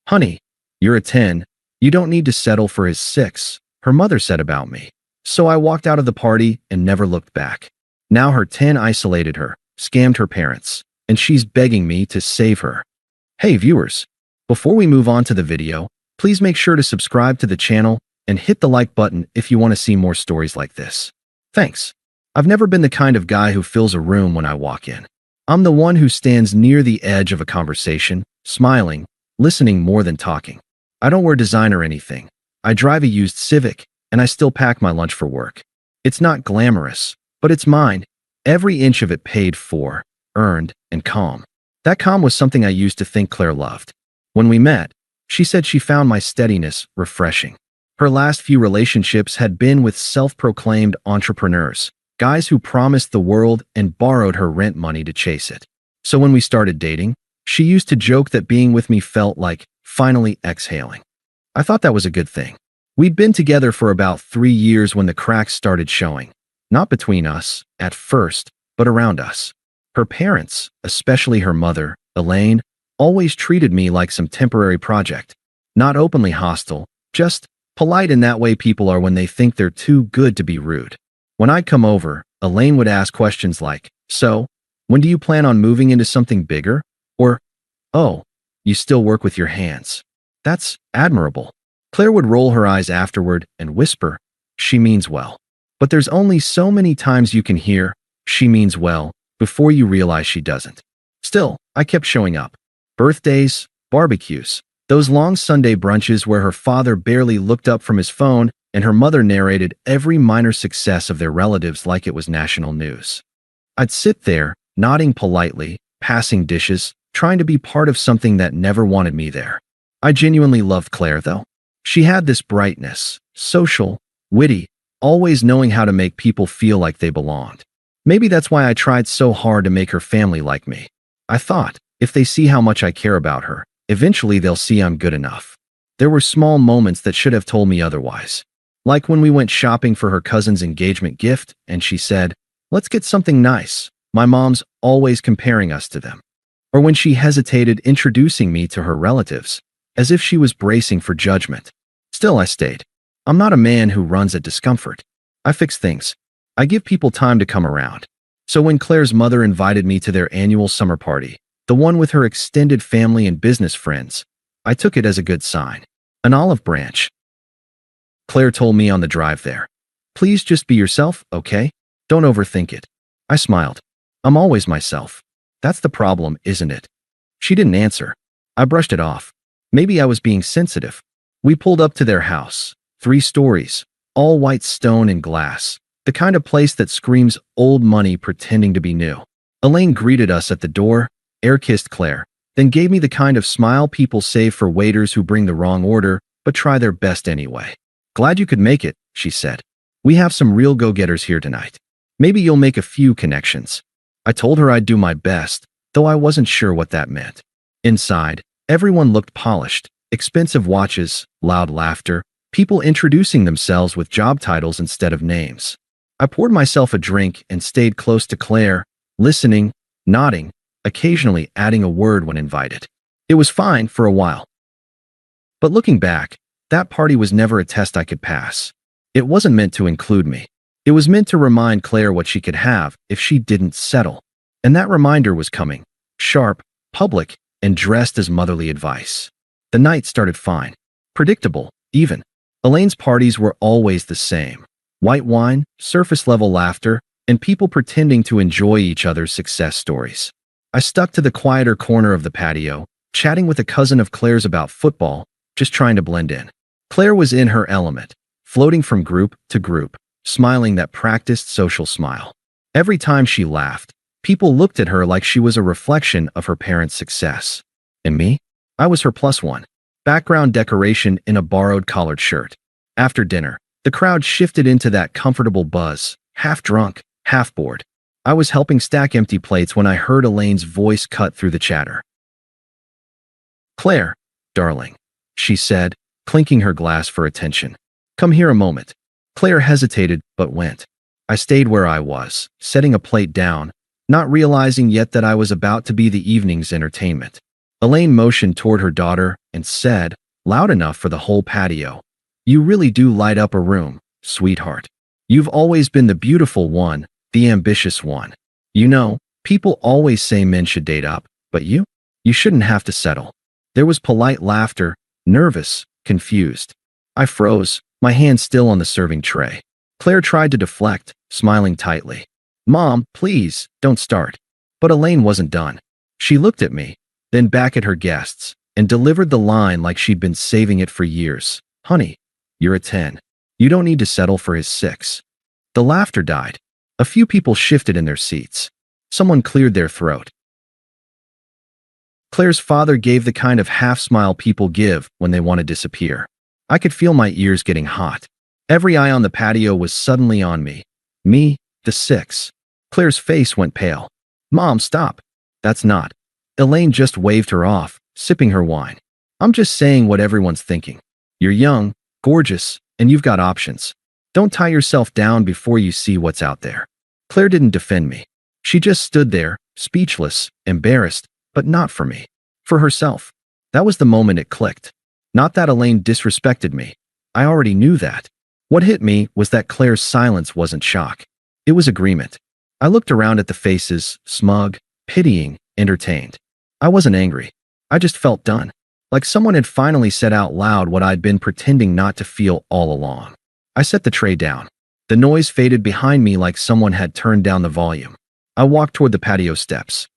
"Honey, you're a 10. You don't need to settle for his 6, her mother said about me. So I walked out of the party and never looked back. Now her 10 isolated her, scammed her parents, and she's begging me to save her." Hey viewers, before we move on to the video, please make sure to subscribe to the channel and hit the like button if you want to see more stories like this. Thanks. I've never been the kind of guy who fills a room when I walk in. I'm the one who stands near the edge of a conversation, smiling, listening more than talking. I don't wear design or anything. I drive a used Civic, and I still pack my lunch for work. It's not glamorous, but it's mine. Every inch of it paid for, earned, and calm. That calm was something I used to think Claire loved. When we met, she said she found my steadiness refreshing. Her last few relationships had been with self-proclaimed entrepreneurs, guys who promised the world and borrowed her rent money to chase it. So when we started dating, she used to joke that being with me felt like finally exhaling. I thought that was a good thing. We'd been together for about 3 years when the cracks started showing. Not between us, at first, but around us. Her parents, especially her mother, Elaine, always treated me like some temporary project. Not openly hostile, just polite in that way people are when they think they're too good to be rude. When I'd come over, Elaine would ask questions like, "So, when do you plan on moving into something bigger?" Or, "Oh, you still work with your hands. That's admirable." Claire would roll her eyes afterward and whisper, "She means well." But there's only so many times you can hear, "She means well," before you realize she doesn't. Still, I kept showing up. Birthdays, barbecues, those long Sunday brunches where her father barely looked up from his phone and her mother narrated every minor success of their relatives like it was national news. I'd sit there, nodding politely, passing dishes, trying to be part of something that never wanted me there. I genuinely loved Claire, though. She had this brightness, social, witty, always knowing how to make people feel like they belonged. Maybe that's why I tried so hard to make her family like me. I thought, if they see how much I care about her, eventually they'll see I'm good enough. There were small moments that should have told me otherwise. Like when we went shopping for her cousin's engagement gift, and she said, "Let's get something nice." My mom's always comparing us to them. Or when she hesitated introducing me to her relatives, as if she was bracing for judgment. Still, I stayed. I'm not a man who runs at discomfort. I fix things. I give people time to come around. So when Claire's mother invited me to their annual summer party, the one with her extended family and business friends, I took it as a good sign. An olive branch. Claire told me on the drive there, "Please just be yourself, okay? Don't overthink it." I smiled. I'm always myself. That's the problem, isn't it? She didn't answer. I brushed it off. Maybe I was being sensitive. We pulled up to their house. 3 stories, all white stone and glass. The kind of place that screams old money pretending to be new. Elaine greeted us at the door, air-kissed Claire, then gave me the kind of smile people save for waiters who bring the wrong order but try their best anyway. "Glad you could make it," she said. "We have some real go-getters here tonight. Maybe you'll make a few connections." I told her I'd do my best, though I wasn't sure what that meant. Inside, everyone looked polished. Expensive watches, loud laughter, people introducing themselves with job titles instead of names. I poured myself a drink and stayed close to Claire, listening, nodding, occasionally adding a word when invited. It was fine for a while. But looking back, that party was never a test I could pass. It wasn't meant to include me. It was meant to remind Claire what she could have if she didn't settle. And that reminder was coming, sharp, public, and dressed as motherly advice. The night started fine. Predictable, even. Elaine's parties were always the same. White wine, surface-level laughter, and people pretending to enjoy each other's success stories. I stuck to the quieter corner of the patio, chatting with a cousin of Claire's about football, just trying to blend in. Claire was in her element, floating from group to group, smiling that practiced social smile. Every time she laughed, people looked at her like she was a reflection of her parents' success. And me? I was her +1. Background decoration in a borrowed collared shirt. After dinner, the crowd shifted into that comfortable buzz, half drunk, half bored. I was helping stack empty plates when I heard Elaine's voice cut through the chatter. "Claire, darling," she said, clinking her glass for attention. "Come here a moment." Claire hesitated, but went. I stayed where I was, setting a plate down, not realizing yet that I was about to be the evening's entertainment. Elaine motioned toward her daughter and said, loud enough for the whole patio, "You really do light up a room, sweetheart. You've always been the beautiful one, the ambitious one. You know, people always say men should date up, but you shouldn't have to settle." There was polite laughter, nervous, confused. I froze, my hand still on the serving tray. Claire tried to deflect, smiling tightly. "Mom, please, don't start." But Elaine wasn't done. She looked at me, then back at her guests, and delivered the line like she'd been saving it for years. "Honey, you're a 10. You don't need to settle for his 6. The laughter died. A few people shifted in their seats. Someone cleared their throat. Claire's father gave the kind of half-smile people give when they want to disappear. I could feel my ears getting hot. Every eye on the patio was suddenly on me. Me, the 6. Claire's face went pale. "Mom, stop." "That's not." Elaine just waved her off, sipping her wine. "I'm just saying what everyone's thinking. You're young, gorgeous, and you've got options. Don't tie yourself down before you see what's out there." Claire didn't defend me. She just stood there, speechless, embarrassed, but not for me. For herself. That was the moment it clicked. Not that Elaine disrespected me. I already knew that. What hit me was that Claire's silence wasn't shock. It was agreement. I looked around at the faces, smug, pitying, entertained. I wasn't angry. I just felt done. Like someone had finally said out loud what I'd been pretending not to feel all along. I set the tray down. The noise faded behind me like someone had turned down the volume. I walked toward the patio steps.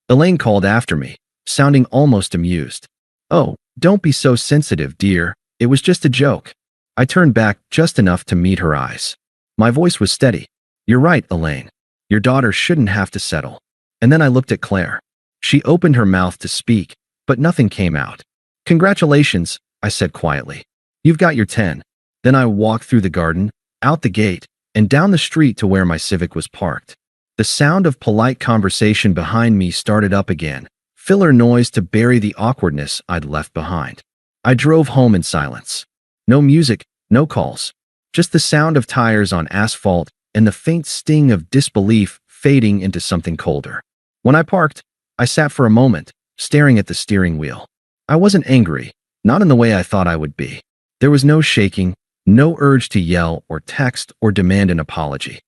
Elaine called after me, sounding almost amused. "Oh, don't be so sensitive, dear. It was just a joke." I turned back just enough to meet her eyes. My voice was steady. "You're right, Elaine. Your daughter shouldn't have to settle." And then I looked at Claire. She opened her mouth to speak, but nothing came out. "Congratulations," I said quietly. "You've got your 10. Then I walked through the garden, out the gate, and down the street to where my Civic was parked. The sound of polite conversation behind me started up again, filler noise to bury the awkwardness I'd left behind. I drove home in silence. No music, no calls. Just the sound of tires on asphalt and the faint sting of disbelief fading into something colder. When I parked, I sat for a moment, staring at the steering wheel. I wasn't angry, not in the way I thought I would be. There was no shaking, no urge to yell or text or demand an apology.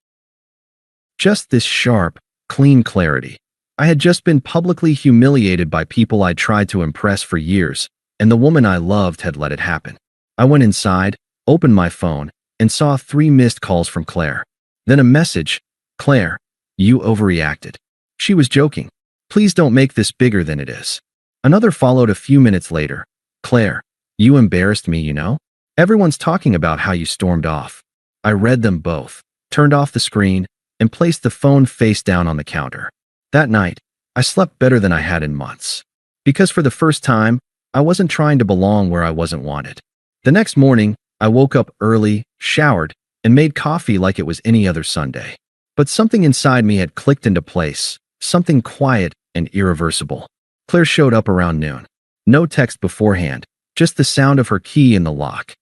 Just this sharp, clean clarity. I had just been publicly humiliated by people I'd tried to impress for years, and the woman I loved had let it happen. I went inside, opened my phone, and saw 3 missed calls from Claire. Then a message, "Claire, you overreacted." She was joking. "Please don't make this bigger than it is." Another followed a few minutes later. "Claire, you embarrassed me, you know? Everyone's talking about how you stormed off." I read them both, turned off the screen, and placed the phone face down on the counter. That night, I slept better than I had in months. Because for the first time, I wasn't trying to belong where I wasn't wanted. The next morning, I woke up early, showered, and made coffee like it was any other Sunday. But something inside me had clicked into place, something quiet and irreversible. Claire showed up around noon. No text beforehand, just the sound of her key in the lock.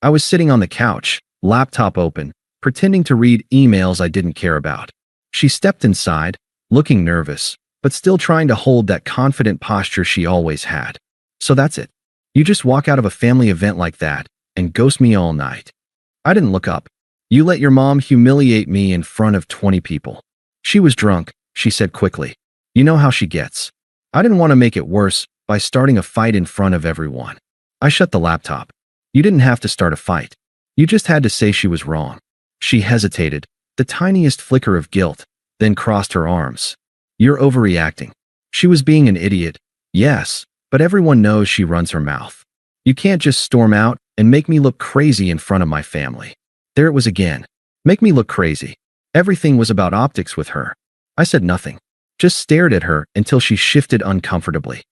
I was sitting on the couch, laptop open, pretending to read emails I didn't care about. She stepped inside, looking nervous, but still trying to hold that confident posture she always had. "So that's it. You just walk out of a family event like that and ghost me all night." I didn't look up. "You let your mom humiliate me in front of 20 people." "She was drunk," she said quickly. "You know how she gets." I didn't want to make it worse by starting a fight in front of everyone. I shut the laptop. "You didn't have to start a fight. You just had to say she was wrong." She hesitated, the tiniest flicker of guilt, then crossed her arms. "You're overreacting." She was being an idiot, yes, but everyone knows she runs her mouth. "You can't just storm out and make me look crazy in front of my family." There it was again. Make me look crazy. Everything was about optics with her. I said nothing, just stared at her until she shifted uncomfortably.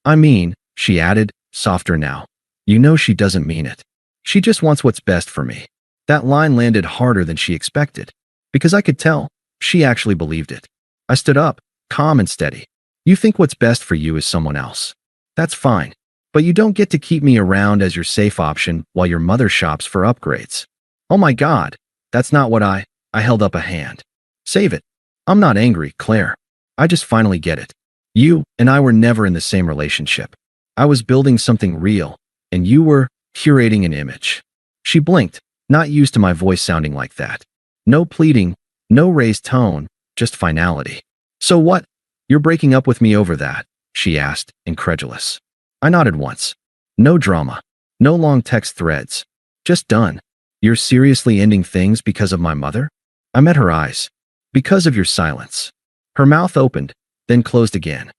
"I mean," she added, softer now, "you know she doesn't mean it. She just wants what's best for me." That line landed harder than she expected, because I could tell she actually believed it. I stood up, calm and steady. "You think what's best for you is someone else. That's fine, but you don't get to keep me around as your safe option while your mother shops for upgrades." "Oh my God, that's not what I held up a hand. "Save it. I'm not angry, Claire. I just finally get it. You and I were never in the same relationship. I was building something real, and you were curating an image. She blinked, not used to my voice sounding like that. No pleading, no raised tone, just finality. So what? You're breaking up with me over that? She asked, incredulous. I nodded once. No drama. No long text threads. Just done. You're seriously ending things because of my mother? I met her eyes. Because of your silence. Her mouth opened, then closed again.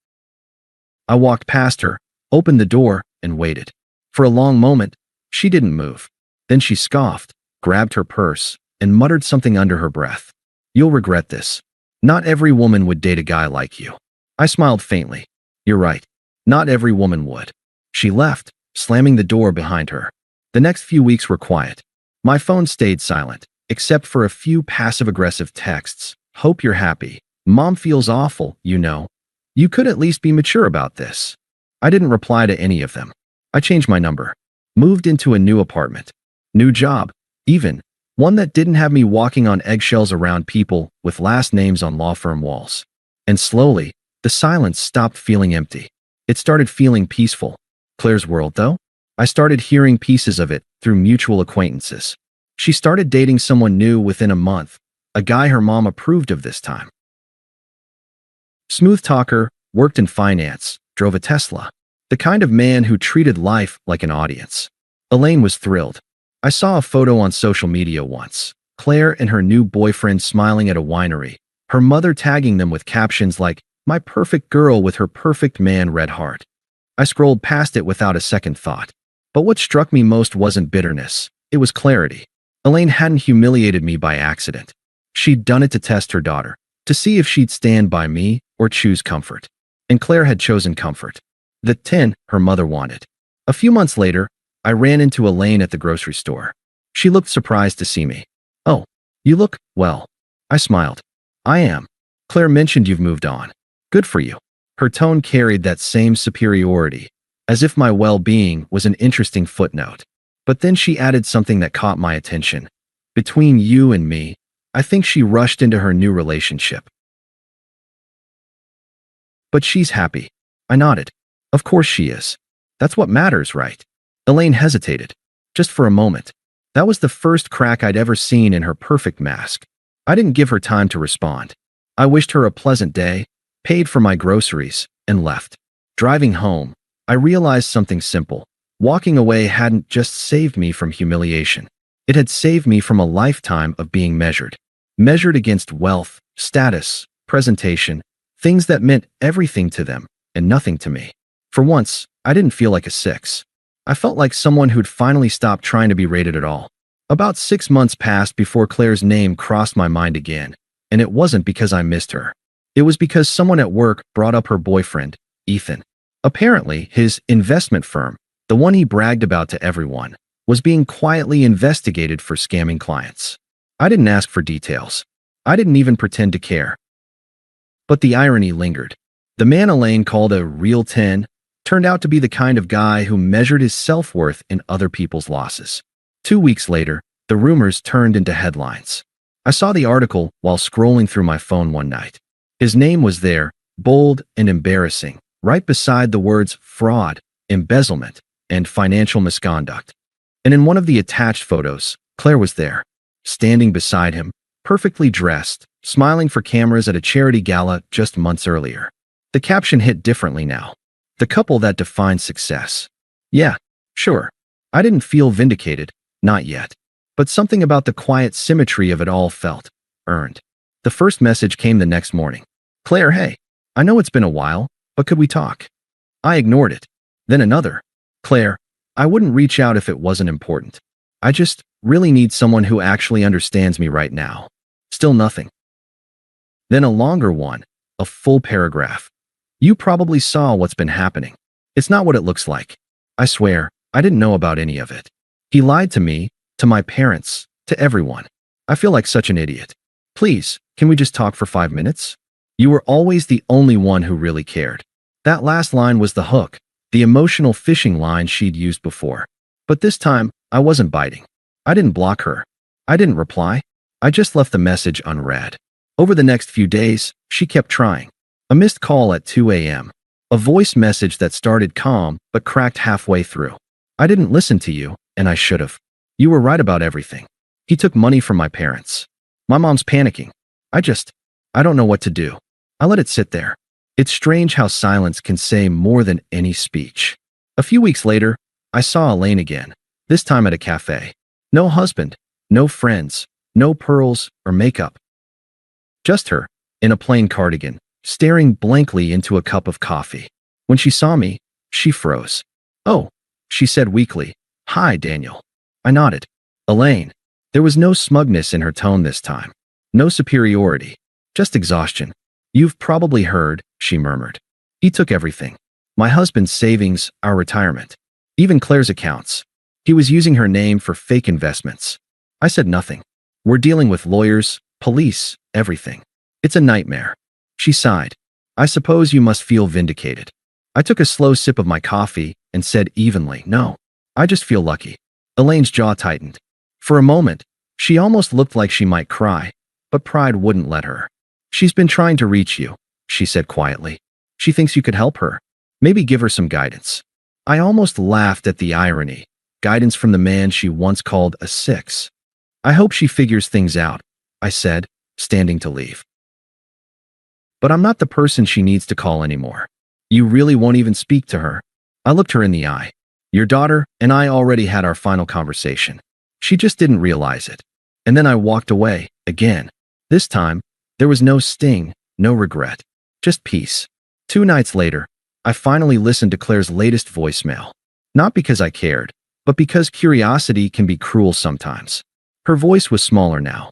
I walked past her, opened the door, and waited. For a long moment, she didn't move. Then she scoffed, grabbed her purse, and muttered something under her breath. You'll regret this. Not every woman would date a guy like you. I smiled faintly. You're right. Not every woman would. She left, slamming the door behind her. The next few weeks were quiet. My phone stayed silent, except for a few passive-aggressive texts. Hope you're happy. Mom feels awful, you know. You could at least be mature about this. I didn't reply to any of them. I changed my number. Moved into a new apartment. New job, even. One that didn't have me walking on eggshells around people with last names on law firm walls. And slowly, the silence stopped feeling empty. It started feeling peaceful. Claire's world, though? I started hearing pieces of it through mutual acquaintances. She started dating someone new within a month, a guy her mom approved of this time. Smooth talker, worked in finance, drove a Tesla. The kind of man who treated life like an audience. Elaine was thrilled. I saw a photo on social media once. Claire and her new boyfriend smiling at a winery. Her mother tagging them with captions like, "My perfect girl with her perfect man, red heart." I scrolled past it without a second thought. But what struck me most wasn't bitterness. It was clarity. Elaine hadn't humiliated me by accident. She'd done it to test her daughter, to see if she'd stand by me or choose comfort. And Claire had chosen comfort. The 10 her mother wanted. A few months later, I ran into Elaine at the grocery store. She looked surprised to see me. Oh, you look, well. I smiled. I am. Claire mentioned you've moved on. Good for you. Her tone carried that same superiority, as if my well-being was an interesting footnote. But then she added something that caught my attention. Between you and me, I think she rushed into her new relationship. But she's happy. I nodded. Of course she is. That's what matters, right? Elaine hesitated. Just for a moment. That was the first crack I'd ever seen in her perfect mask. I didn't give her time to respond. I wished her a pleasant day, paid for my groceries, and left. Driving home, I realized something simple. Walking away hadn't just saved me from humiliation. It had saved me from a lifetime of being measured. Measured against wealth, status, presentation, things that meant everything to them and nothing to me. For once, I didn't feel like a 6. I felt like someone who'd finally stopped trying to be rated at all. About 6 months passed before Claire's name crossed my mind again, and it wasn't because I missed her. It was because someone at work brought up her boyfriend, Ethan. Apparently, his investment firm, the one he bragged about to everyone, was being quietly investigated for scamming clients. I didn't ask for details. I didn't even pretend to care. But the irony lingered. The man Elaine called a real 10 turned out to be the kind of guy who measured his self-worth in other people's losses. 2 weeks later, the rumors turned into headlines. I saw the article while scrolling through my phone one night. His name was there, bold and embarrassing, right beside the words fraud, embezzlement, and financial misconduct. And in one of the attached photos, Claire was there, standing beside him, perfectly dressed, smiling for cameras at a charity gala just months earlier. The caption hit differently now. The couple that defined success. Yeah, sure. I didn't feel vindicated, not yet. But something about the quiet symmetry of it all felt earned. The first message came the next morning. Claire, hey, I know it's been a while, but could we talk? I ignored it. Then another. Claire, I wouldn't reach out if it wasn't important. I just really need someone who actually understands me right now. Still nothing. Then a longer one, a full paragraph. You probably saw what's been happening. It's not what it looks like. I swear, I didn't know about any of it. He lied to me, to my parents, to everyone. I feel like such an idiot. Please, can we just talk for 5 minutes? You were always the only one who really cared. That last line was the hook, the emotional fishing line she'd used before. But this time, I wasn't biting. I didn't block her. I didn't reply. I just left the message unread. Over the next few days, she kept trying. A missed call at 2 a.m. A voice message that started calm but cracked halfway through. I didn't listen to you, and I should have. You were right about everything. He took money from my parents. My mom's panicking. I don't know what to do. I let it sit there. It's strange how silence can say more than any speech. A few weeks later, I saw Elaine again, this time at a cafe. No husband, no friends, no pearls or makeup. Just her, in a plain cardigan, staring blankly into a cup of coffee. When she saw me, she froze. "Oh," she said weakly. "Hi, Daniel." I nodded. "Elaine." There was no smugness in her tone this time. No superiority. Just exhaustion. "You've probably heard," she murmured. "He took everything. My husband's savings, our retirement. Even Claire's accounts. He was using her name for fake investments." I said nothing. "We're dealing with lawyers, police, everything. It's a nightmare." She sighed. "I suppose you must feel vindicated." I took a slow sip of my coffee and said evenly, "No. I just feel lucky." Elaine's jaw tightened. For a moment, she almost looked like she might cry, but pride wouldn't let her. "She's been trying to reach you," she said quietly. "She thinks you could help her. Maybe give her some guidance." I almost laughed at the irony. Guidance from the man she once called a six. "I hope she figures things out," I said, standing to leave. "But I'm not the person she needs to call anymore." "You really won't even speak to her?" I looked her in the eye. "Your daughter and I already had our final conversation. She just didn't realize it." And then I walked away, again. This time, there was no sting, no regret. Just peace. 2 nights later, I finally listened to Claire's latest voicemail. Not because I cared, but because curiosity can be cruel sometimes. Her voice was smaller now.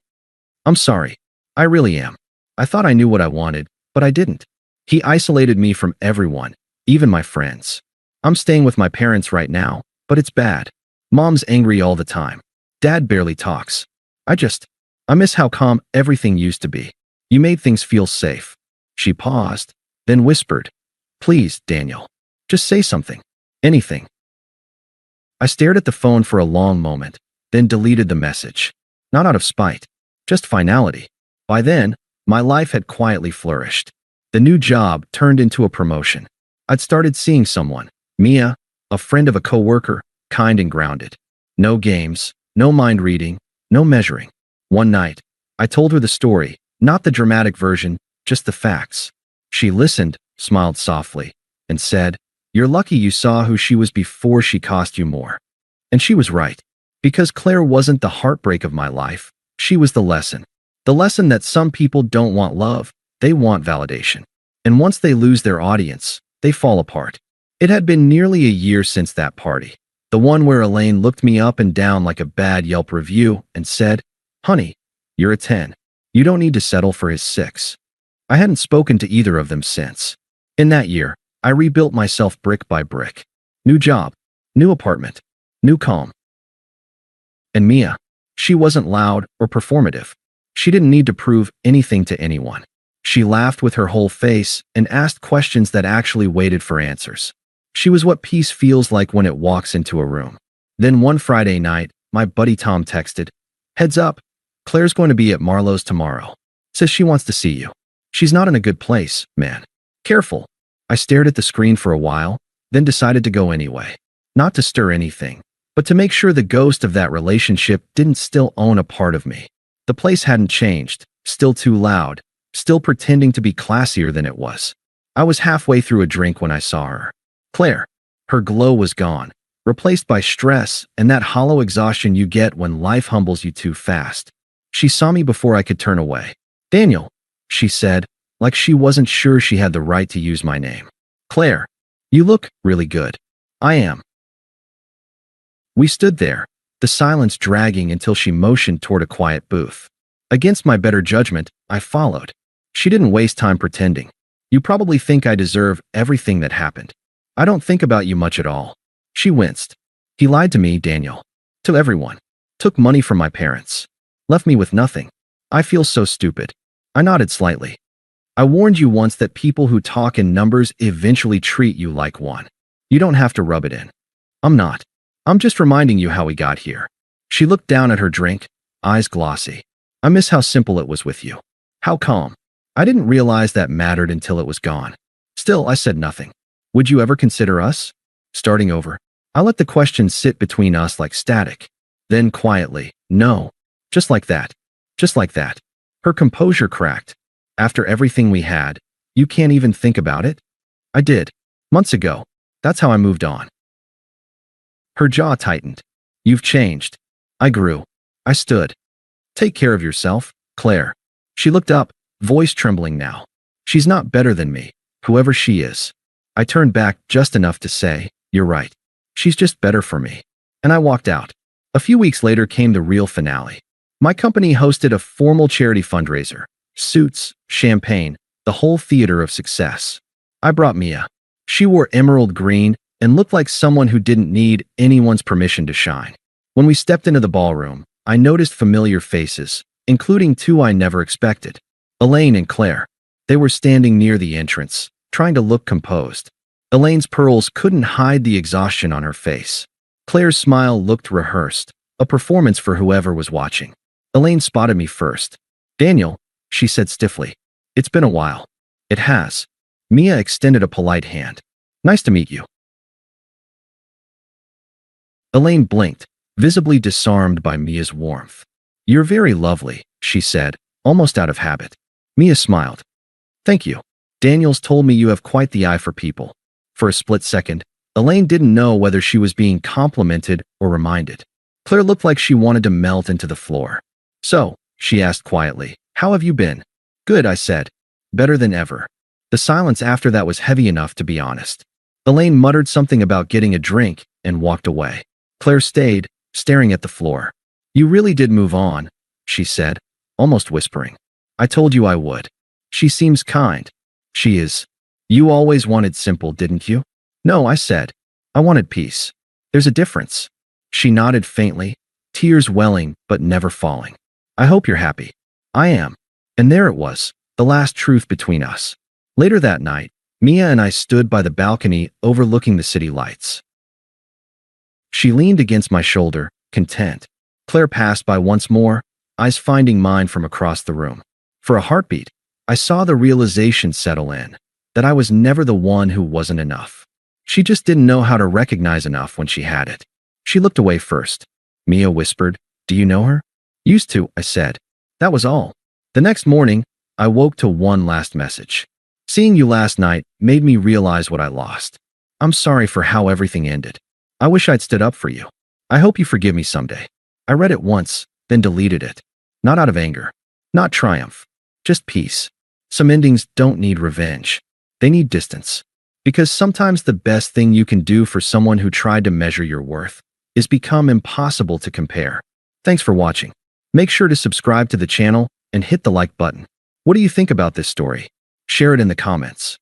"I'm sorry. I really am. I thought I knew what I wanted, but I didn't. He isolated me from everyone, even my friends. I'm staying with my parents right now, but it's bad. Mom's angry all the time. Dad barely talks. I miss how calm everything used to be. You made things feel safe." She paused, then whispered, "Please, Daniel. Just say something. Anything." I stared at the phone for a long moment, then deleted the message. Not out of spite, just finality. By then, my life had quietly flourished. The new job turned into a promotion. I'd started seeing someone, Mia, a friend of a coworker, kind and grounded. No games, no mind reading, no measuring. One night, I told her the story, not the dramatic version, just the facts. She listened, smiled softly, and said, "You're lucky you saw who she was before she cost you more." And she was right. Because Claire wasn't the heartbreak of my life, she was the lesson. The lesson that some people don't want love, they want validation. And once they lose their audience, they fall apart. It had been nearly a year since that party. The one where Elaine looked me up and down like a bad Yelp review and said, "Honey, you're a 10. You don't need to settle for his 6. I hadn't spoken to either of them since. In that year, I rebuilt myself brick by brick. New job, new apartment, new calm. And Mia, she wasn't loud or performative. She didn't need to prove anything to anyone. She laughed with her whole face and asked questions that actually waited for answers. She was what peace feels like when it walks into a room. Then one Friday night, my buddy Tom texted, "Heads up, Claire's going to be at Marlowe's tomorrow. Says she wants to see you. She's not in a good place, man. Careful." I stared at the screen for a while, then decided to go anyway. Not to stir anything, but to make sure the ghost of that relationship didn't still own a part of me. The place hadn't changed, still too loud, still pretending to be classier than it was. I was halfway through a drink when I saw her. Claire. Her glow was gone, replaced by stress and that hollow exhaustion you get when life humbles you too fast. She saw me before I could turn away. "Daniel," she said, like she wasn't sure she had the right to use my name. "Claire, you look really good." "I am." We stood there, the silence dragging until she motioned toward a quiet booth. Against my better judgment, I followed. She didn't waste time pretending. "You probably think I deserve everything that happened. I don't think about you much at all." She winced. "He lied to me, Daniel. To everyone. Took money from my parents. Left me with nothing. I feel so stupid." I nodded slightly. "I warned you once that people who talk in numbers eventually treat you like one. You don't have to rub it in." "I'm not. I'm just reminding you how we got here." She looked down at her drink, eyes glossy. "I miss how simple it was with you. How calm. I didn't realize that mattered until it was gone. Still, I said nothing. Would you ever consider us? Starting over. I let the question sit between us like static. Then quietly, no. Just like that. Just like that. Her composure cracked. After everything we had, you can't even think about it? I did. Months ago. That's how I moved on. Her jaw tightened. You've changed. I grew. I stood. Take care of yourself, Claire. She looked up, voice trembling now. She's not better than me, whoever she is. I turned back just enough to say, you're right. She's just better for me. And I walked out. A few weeks later came the real finale. My company hosted a formal charity fundraiser. Suits, champagne, the whole theater of success. I brought Mia. She wore emerald green and looked like someone who didn't need anyone's permission to shine. When we stepped into the ballroom, I noticed familiar faces, including two I never expected. Elaine and Claire. They were standing near the entrance, trying to look composed. Elaine's pearls couldn't hide the exhaustion on her face. Claire's smile looked rehearsed, a performance for whoever was watching. Elaine spotted me first. Daniel, she said stiffly. It's been a while. It has. Mia extended a polite hand. Nice to meet you. Elaine blinked, visibly disarmed by Mia's warmth. You're very lovely, she said, almost out of habit. Mia smiled. Thank you. Daniels told me you have quite the eye for people. For a split second, Elaine didn't know whether she was being complimented or reminded. Claire looked like she wanted to melt into the floor. So, she asked quietly, how have you been? Good, I said. Better than ever. The silence after that was heavy enough to be honest. Elaine muttered something about getting a drink and walked away. Claire stayed, staring at the floor. You really did move on, she said, almost whispering. I told you I would. She seems kind. She is. You always wanted simple, didn't you? No, I said. I wanted peace. There's a difference. She nodded faintly, tears welling but never falling. I hope you're happy. I am. And there it was, the last truth between us. Later that night, Mia and I stood by the balcony overlooking the city lights. She leaned against my shoulder, content. Claire passed by once more, eyes finding mine from across the room. For a heartbeat, I saw the realization settle in, that I was never the one who wasn't enough. She just didn't know how to recognize enough when she had it. She looked away first. Mia whispered, Do you know her? Used to, I said. That was all. The next morning, I woke to one last message. Seeing you last night made me realize what I lost. I'm sorry for how everything ended. I wish I'd stood up for you. I hope you forgive me someday. I read it once, then deleted it. Not out of anger. Not triumph. Just peace. Some endings don't need revenge. They need distance. Because sometimes the best thing you can do for someone who tried to measure your worth is become impossible to compare. Thanks for watching. Make sure to subscribe to the channel and hit the like button. What do you think about this story? Share it in the comments.